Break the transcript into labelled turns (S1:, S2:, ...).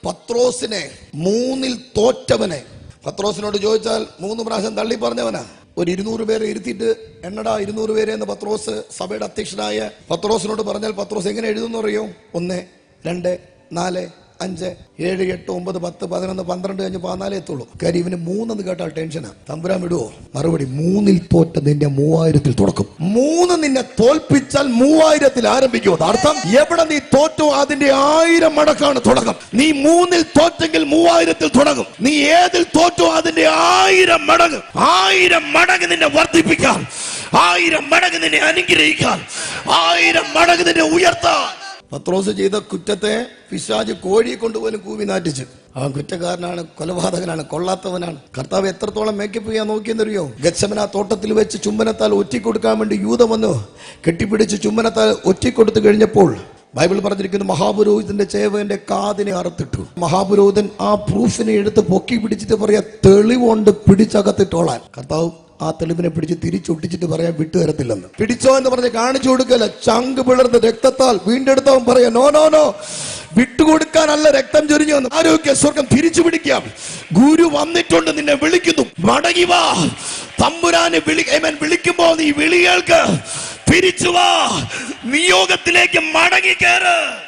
S1: പത്രോസിനെ മൂന്നിൽ തോറ്റവനെ. പത്രോസിനോട് ചോദിച്ചാൽ 3 പ്രാവശ്യം തള്ളി പറഞ്ഞവനാ. ഒരു 200 പേരെ ഇരുത്തിയിട്ട് എണ്ണടാ 200 പേരെ എന്ന് പത്രോസ് സഭയുടെ അധ്യക്ഷനായ പത്രോസിനോട് പറഞ്ഞാൽ പത്രോസ് എങ്ങനെ എഴുതുന്നു അറിയോ? 1, 2, 4, 5, 7, 8, 9, 10, 11, 12 കഴിഞ്ഞ് 14 എത്തുള്ളൂ. കാര്യം ഇവന് 3 എന്ന് കേട്ടാൽ ടെൻഷനാ. തമ്പുരാൻ വിടുവോ? മറുപടി 3ൽ തോറ്റ നിന്നെ 3000ൽ തുടക്കും. 3 നിന്നെ തോൽപ്പിച്ചാൽ 3000ൽ ആരംഭിക്കും. അർത്ഥം എവിടെ നീ തോറ്റോ അതിന്റെ 1000 മടക്കാണ് തുടക്കം. നീ 3ൽ തോറ്റെങ്കിൽ 3000ൽ തുടങ്ങും. നീ ഏതിൽ തോറ്റോ അതിന്റെ 1000 മടങ്ങ്. 1000 മടങ്ങ് നിന്നെ വർദ്ധിപ്പിക്കാം. 1000 മടങ്ങ് നിന്നെ അനുഗ്രഹിക്കാം. 1000 മടങ്ങ് നിന്നെ ഉയർത്താൻ. പത്രോസ് ചെയ്ത കുറ്റത്തെ പിശാച് കോഴിയെ കൊണ്ടുപോലും കൂവി നാറ്റിച്ച്. അവൻ കുറ്റക്കാരനാണ്, കൊലപാതകനാണ്, കൊള്ളാത്തവനാണ്. കർത്താവ് എത്രത്തോളം മേക്കപ്പ് ചെയ്യാൻ നോക്കിയെന്നറിയോ? ഗത്സമന തോട്ടത്തിൽ വെച്ച് ചുംബനത്താൽ ഒറ്റിക്കൊടുക്കാൻ വേണ്ടി യൂദ വന്നു കെട്ടിപ്പിടിച്ച് ചുംബനത്താൽ ഒറ്റിക്കൊടുത്തു കഴിഞ്ഞപ്പോൾ ബൈബിൾ പറഞ്ഞിരിക്കുന്നു, മഹാപുരോഹിതന്റെ ചേവന്റെ കാതിനെ അറുത്തിട്ടു. മഹാപുരോഹിതൻ ആ പ്രൂഫിനെ എടുത്ത് പൊക്കി പിടിച്ചിട്ട് പറയാ, തെളിവുണ്ട് പിടിച്ചകത്തിട്ടോളാൻ. കർത്താവ് ആ തെളിവിനെ പിടിച്ച് തിരിച്ചൊട്ടിച്ചിട്ട് പറയാൻ വിട്ടുതരത്തില്ലെന്ന്. പിടിച്ചോ എന്ന് പറഞ്ഞ് കാണിച്ചു കൊടുക്കല. ചങ്ക് പിളർന്ന് രക്തത്താൽ വീണ്ടെടുത്തവൻ പറയാ, നോ നോ നോ, വിട്ടുകൊടുക്കാനല്ല രക്തം ചൊരിഞ്ഞു വന്നു. ആരോഗ്യ സ്വർഗം തിരിച്ചു പിടിക്കാം. ഗുരു വന്നിട്ടുണ്ട്, നിന്നെ വിളിക്കുന്നു, മടങ്ങി വാ. തമ്പുരാനെ വിളിക്കുമ്പോ നീ വിളികൾക്ക് തിരിച്ചു വാ. നിയോഗത്തിലേക്ക് മടങ്ങി കയറ്.